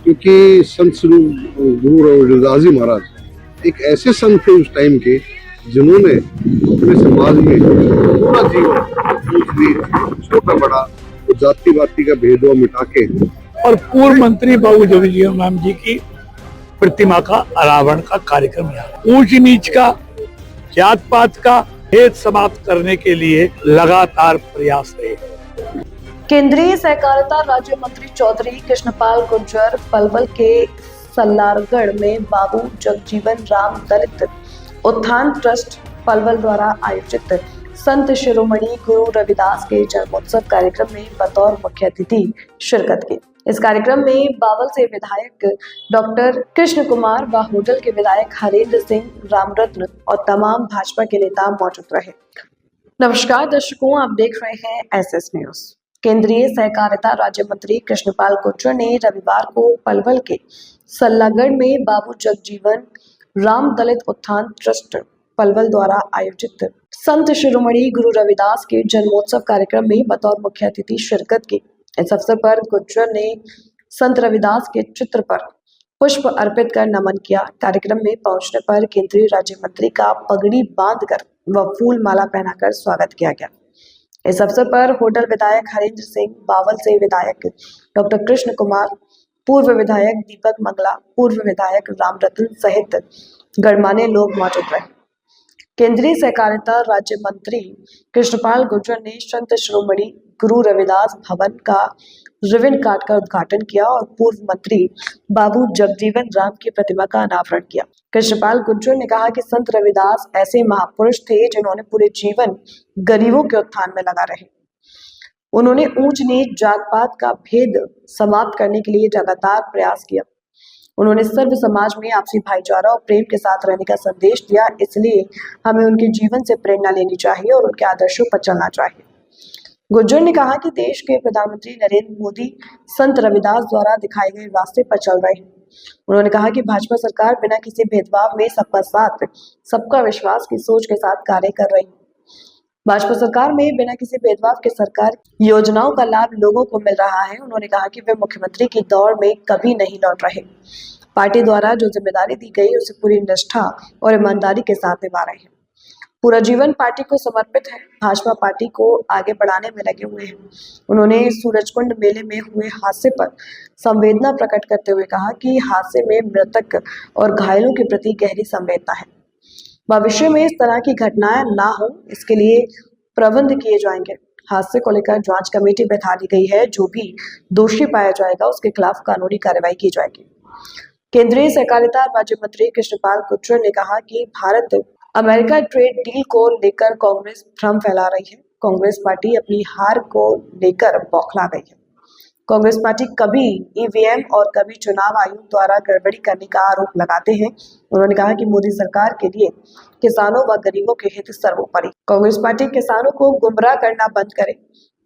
क्योंकि संत श्री गुरु रविदास जी महाराज एक ऐसे संत थे उस टाइम के, जिन्होंने अपने समाज में पूरा जीवन ऊंच नीच छोटा बड़ा तो जाति पाति का भेदभाव मिटा के और पूर्व मंत्री बाबू जगजीवन राम जी की प्रतिमा का अनावरण का कार्यक्रम यहाँ ऊंच नीच का जात पात का भेद समाप्त करने के लिए लगातार प्रयास रहे। केंद्रीय सहकारिता राज्य मंत्री चौधरी कृष्णपाल गुर्जर पलवल के सल्लारगढ़ में बाबू जगजीवन राम दलित उत्थान ट्रस्ट पलवल द्वारा आयोजित संत शिरोमणि गुरु रविदास के जन्मोत्सव कार्यक्रम में बतौर मुख्य अतिथि शिरकत की। इस कार्यक्रम में बावल से विधायक डॉक्टर कृष्ण कुमार व होडल के विधायक हरेंद्र सिंह रामरत्न और तमाम भाजपा के नेता मौजूद रहे। नमस्कार दर्शकों, आप देख रहे हैं एसएस न्यूज। केंद्रीय सहकारिता राज्य मंत्री कृष्णपाल गुर्जर ने रविवार को पलवल के सल्लागढ़ में बाबू जगजीवन राम दलित उत्थान ट्रस्ट पलवल द्वारा आयोजित संत शिरोमणि गुरु रविदास के जन्मोत्सव कार्यक्रम में बतौर मुख्य अतिथि शिरकत की। इस अवसर पर गुर्जर ने संत रविदास के चित्र पर पुष्प अर्पित कर नमन किया। कार्यक्रम में पहुंचने पर केंद्रीय राज्य मंत्री का पगड़ी बांधकर व फूल माला पहनाकर स्वागत किया गया। इस अवसर पर होडल विधायक हरेंद्र सिंह, बावल से विधायक डॉक्टर कृष्ण कुमार, पूर्व विधायक दीपक मंगला, पूर्व विधायक रामरत्न सहित गणमान्य लोग मौजूद रहे। केंद्रीय सहकारिता राज्य मंत्री कृष्णपाल गुर्जर ने संत शिरोमणि गुरु रविदास भवन का रिबन काटकर उद्घाटन किया और पूर्व मंत्री बाबू जगजीवन राम की प्रतिमा का अनावरण किया। कृष्णपाल गुर्जर ने कहा कि संत रविदास ऐसे महापुरुष थे जिन्होंने पूरे जीवन गरीबों के उत्थान में लगा रहे। उन्होंने ऊंच नीच जात पात का भेद समाप्त करने के लिए लगातार प्रयास किया। उन्होंने सर्व समाज में आपसी भाईचारा और प्रेम के साथ रहने का संदेश दिया। इसलिए हमें उनके जीवन से प्रेरणा लेनी चाहिए और उनके आदर्शों पर चलना चाहिए। गुर्जर ने कहा कि देश के प्रधानमंत्री नरेंद्र मोदी संत रविदास द्वारा दिखाए गए रास्ते पर चल रहे हैं। उन्होंने कहा कि भाजपा सरकार बिना किसी भेदभाव में सबका साथ सबका विश्वास की सोच के साथ कार्य कर रही है। भाजपा सरकार में बिना किसी भेदभाव के सरकार योजनाओं का लाभ लोगों को मिल रहा है। उन्होंने कहा कि वे मुख्यमंत्री की दौड़ में कभी नहीं लौट रहे। पार्टी द्वारा जो जिम्मेदारी दी गई उसे पूरी निष्ठा और ईमानदारी के साथ निभा रहे हैं। पूरा जीवन पार्टी को समर्पित है। भाजपा पार्टी को आगे बढ़ाने में लगे हुए हैं। उन्होंने सूरजकुंड मेले में हुए हादसे पर संवेदना प्रकट करते हुए कहा कि हादसे में मृतक और घायलों के प्रति गहरी संवेदना है। भविष्य में इस तरह की घटनाएं ना हो, इसके लिए प्रबंध किए जाएंगे। हादसे को लेकर जांच कमेटी बैठा दी गई है। जो भी दोषी पाया जाएगा उसके खिलाफ कानूनी कार्रवाई की जाएगी। केंद्रीय सहकारिता राज्य मंत्री कृष्णपाल गुर्जर ने कहा कि भारत अमेरिका ट्रेड डील को लेकर कांग्रेस भ्रम फैला रही है। कांग्रेस पार्टी अपनी हार को लेकर बौखला गई है। कांग्रेस पार्टी कभी ईवीएम और कभी चुनाव आयोग द्वारा गड़बड़ी करने का आरोप लगाते हैं। उन्होंने कहा कि मोदी सरकार के लिए किसानों व गरीबों के हित सर्वोपरि। कांग्रेस पार्टी किसानों को गुमराह करना बंद करे।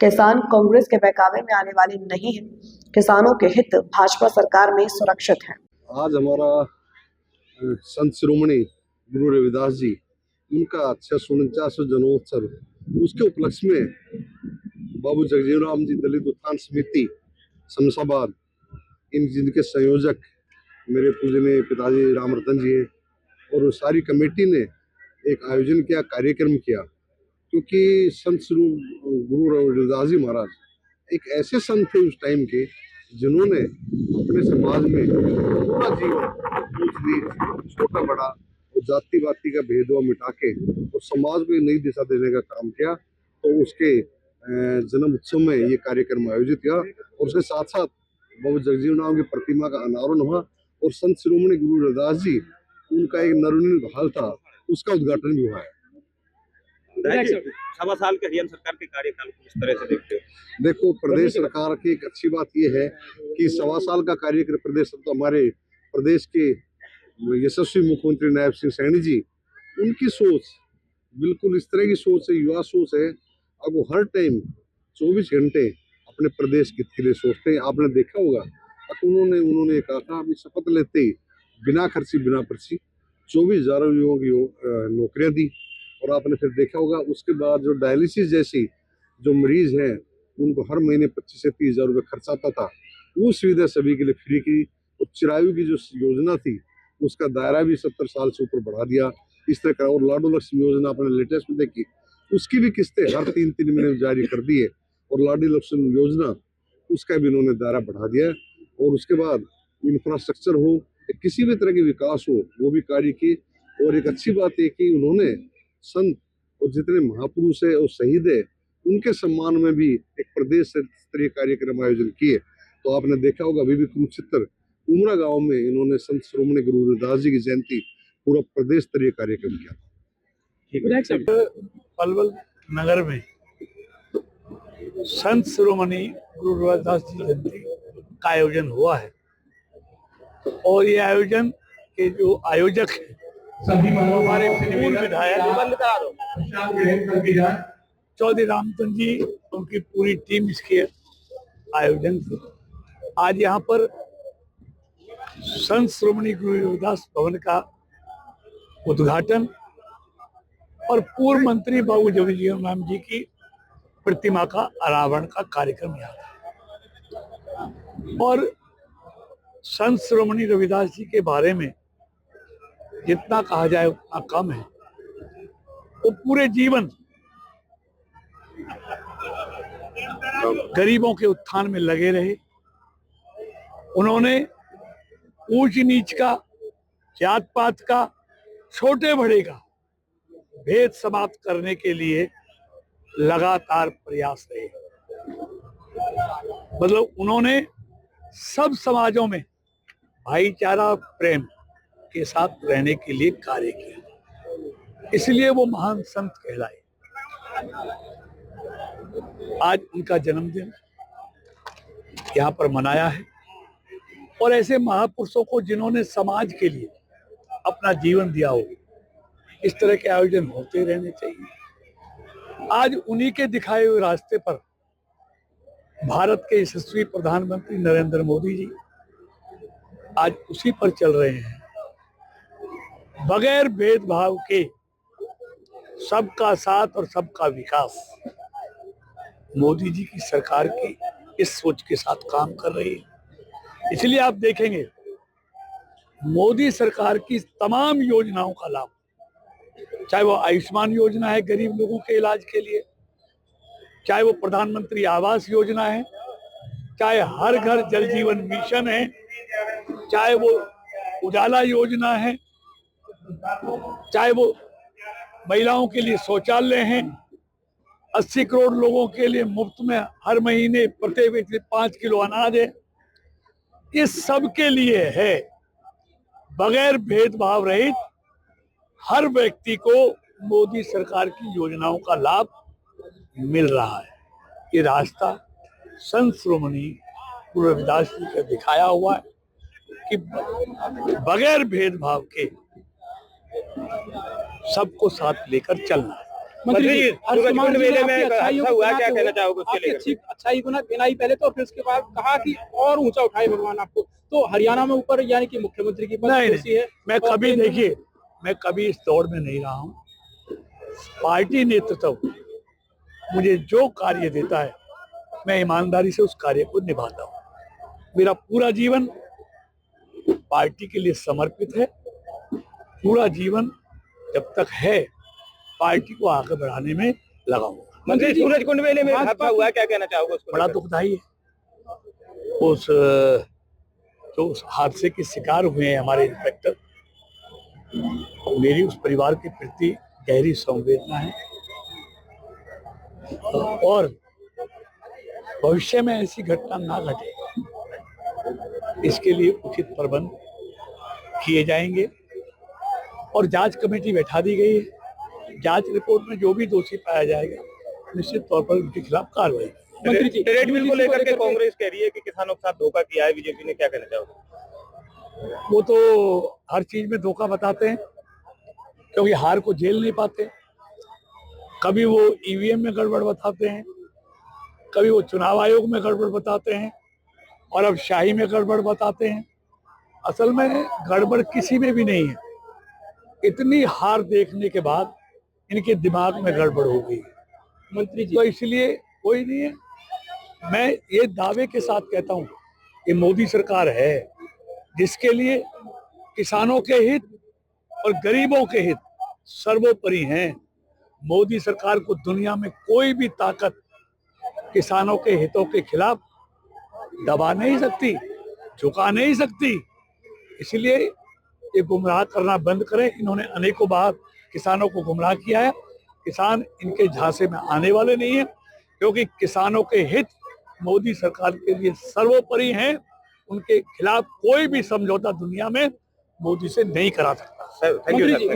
किसान कांग्रेस के बहकावे में आने वाले नहीं है। किसानों के हित भाजपा सरकार में सुरक्षित है। आज हमारा संत शिरोमणि गुरु रविदास जी उनका 649वां जन्मोत्सव, उसके उपलक्ष्य में बाबू जगजीवन राम जी दलित उत्थान समिति शमशाबाद, जिनके संयोजक मेरे पूजनीय पिताजी रामरतन जी हैं, और सारी कमेटी ने एक आयोजन किया, कार्यक्रम किया। क्योंकि संत श्री गुरु रविदास जी महाराज एक ऐसे संत थे उस टाइम के, जिन्होंने अपने समाज में पूरा जीवन ऊंच नीच छोटा बड़ा और जाति पाति का भेदभाव मिटा के और समाज को एक नई दिशा देने का काम किया। तो उसके जन्म उत्सव में ये कार्यक्रम आयोजित किया और उसके साथ साथ बाबू जगजीवन राम की प्रतिमा का अनावरण हुआ और संत शिरोमणि गुरु रविदास जी उनका एक नरनिर्मित हाल था, उसका उद्घाटन भी हुआ है। 6 साल के हरियाणा सरकार के कार्यकाल को किस तरह से देखते हो? देखो, प्रदेश सरकार की एक अच्छी बात यह है कि 1.25 साल का कार्यक्रम प्रदेश, तो हमारे प्रदेश के यशस्वी मुख्यमंत्री नायब सिंह सैनी जी, उनकी सोच बिल्कुल इस तरह की सोच है, युवा सोच है। अब वो हर टाइम 24 घंटे अपने प्रदेश के लिए सोचते हैं। आपने देखा होगा उन्होंने कहा था, अभी शपथ लेते ही बिना खर्ची बिना पर्ची 24,000 युवाओं की नौकरियां दी। और आपने फिर देखा होगा उसके बाद जो डायलिसिस जैसी जो मरीज हैं उनको हर महीने 25 से 30 हज़ार रुपये खर्च आता था, वो सुविधा सभी के लिए फ्री की। और चिरायु की जो योजना थी उसका दायरा भी 70 साल से ऊपर बढ़ा दिया। इस तरह का, और लाडो लक्ष्मी योजना अपने लेटेस्ट में देखी, उसकी भी किस्तें हर 3-3 महीने में जारी कर दी है, और लाडली लक्ष्मी योजना उसका भी इन्होंने दायरा बढ़ा दिया। और उसके बाद इंफ्रास्ट्रक्चर हो, किसी भी तरह के विकास हो, वो भी कार्य किए। और एक अच्छी बात है कि उन्होंने संत और जितने महापुरुष है और शहीद है उनके सम्मान में भी एक प्रदेश स्तरीय कार्यक्रम आयोजन किए। तो आपने देखा होगा अभी भी कुरुक्षेत्र उमरा गांव में इन्होंने संत श्रोमणी गुरु रविदास जी की जयंती पूरा प्रदेश स्तरीय कार्यक्रम किया। पलवल नगर में संत शिरोमणि गुरु रविदास जी जयंती का आयोजन हुआ है, और ये आयोजन के जो आयोजक है हमारे पूर्व विधायक चौधरी रामचंद्र जी, उनकी पूरी टीम इसके आयोजन थी। आज यहाँ पर संत श्रोमणी गुरु रविदास भवन का उद्घाटन और पूर्व मंत्री बाबू जगजीवन राम जी की प्रतिमा का अनावरण का कार्यक्रम यहाँ था। और संत श्रोमणी रविदास जी के बारे में जितना कहा जाए उतना कम है। वो पूरे जीवन गरीबों के उत्थान में लगे रहे। उन्होंने ऊंच नीच का, जात पात का, छोटे बड़े का भेद समाप्त करने के लिए लगातार प्रयास रहे। मतलब उन्होंने सब समाजों में भाईचारा प्रेम के साथ रहने के लिए कार्य किया, इसलिए वो महान संत कहलाए। आज उनका जन्मदिन यहाँ पर मनाया है, और ऐसे महापुरुषों को जिन्होंने समाज के लिए अपना जीवन दिया हो, इस तरह के आयोजन होते रहने चाहिए। आज उन्हीं के दिखाए हुए रास्ते पर भारत के यशस्वी प्रधानमंत्री नरेंद्र मोदी जी आज उसी पर चल रहे हैं। बगैर भेदभाव के सबका साथ और सबका विकास मोदी जी की सरकार की इस सोच के साथ काम कर रही है। इसलिए आप देखेंगे मोदी सरकार की तमाम योजनाओं का लाभ, चाहे वो आयुष्मान योजना है गरीब लोगों के इलाज के लिए, चाहे वो प्रधानमंत्री आवास योजना है, चाहे हर घर जल जीवन मिशन है, चाहे वो उजाला योजना है, चाहे वो महिलाओं के लिए शौचालय हैं, 80 करोड़ लोगों के लिए मुफ्त में हर महीने प्रत्येक व्यक्ति 5 किलो अनाज है। इस सब के लिए है बगैर भेदभाव रहित हर व्यक्ति को मोदी सरकार की योजनाओं का लाभ मिल रहा है। ये रास्ता संत श्रोमणी गुरु रविदास जी का दिखाया हुआ है कि बगैर भेदभाव के सबको साथ लेकर चलना। मंत्री जी, सूरजकुंड मेले में अच्छा हुआ, क्या कहना चाहोगे उसके लिए? अच्छाई को ना गिनाई पहले तो, फिर उसके बाद कहा कि और ऊंचा उठाए भगवान आपको। तो हरियाणा में ऊपर यानी कि मुख्यमंत्री की नहीं है। मैं कभी देखिए, मैं कभी इस दौड़ में नहीं रहा हूँ। पार्टी नेतृत्व मुझे जो कार्य देता है मैं ईमानदारी से उस कार्य को निभाता हूँ। मेरा पूरा जीवन पार्टी के लिए समर्पित है। पूरा जीवन जब तक है पार्टी को आगे बढ़ाने में लगा हुआ। मंत्री, सूरजकुंड मेले में हादसा हुआ, क्या कहना चाहोगे उसको? बड़ा दुखदाई है। उस जो हादसे के शिकार हुए हैं हमारे इंस्पेक्टर, मेरी उस परिवार के प्रति गहरी संवेदना है, और भविष्य में ऐसी घटना ना घटे इसके लिए उचित प्रबंध किए जाएंगे। और जांच कमेटी बैठा दी गई है। जांच रिपोर्ट में जो भी दोषी पाया जाएगा निश्चित तौर पर उनके खिलाफ कार्रवाई। मंत्री जी, ट्रेड बिल को लेकर के कांग्रेस कह रही है कि किसानों के साथ धोखा किया है बीजेपी ने, क्या कहना चाहोगे? वो तो हर चीज में धोखा बताते हैं, क्योंकि हार को झेल नहीं पाते। कभी वो ईवीएम में गड़बड़ बताते हैं, कभी वो चुनाव आयोग में गड़बड़ बताते हैं, और अब शाही में गड़बड़ बताते हैं। असल में गड़बड़ किसी में भी नहीं है। इतनी हार देखने के बाद इनके दिमाग में गड़बड़ हो गई मंत्री जी। तो इसलिए कोई नहीं है। मैं ये दावे के साथ कहता हूँ कि मोदी सरकार है, जिसके लिए किसानों के हित और गरीबों के हित सर्वोपरि हैं। मोदी सरकार को दुनिया में कोई भी ताकत किसानों के हितों के खिलाफ दबा नहीं सकती, झुका नहीं सकती। इसलिए ये गुमराह करना बंद करें। इन्होंने अनेकों बार किसानों को गुमराह किया है। किसान इनके झांसे में आने वाले नहीं है, क्योंकि किसानों के हित मोदी सरकार के लिए सर्वोपरि हैं। उनके खिलाफ कोई भी समझौता दुनिया में मोदी से नहीं करा सकता। थैंक यू मंत्री जी, सर।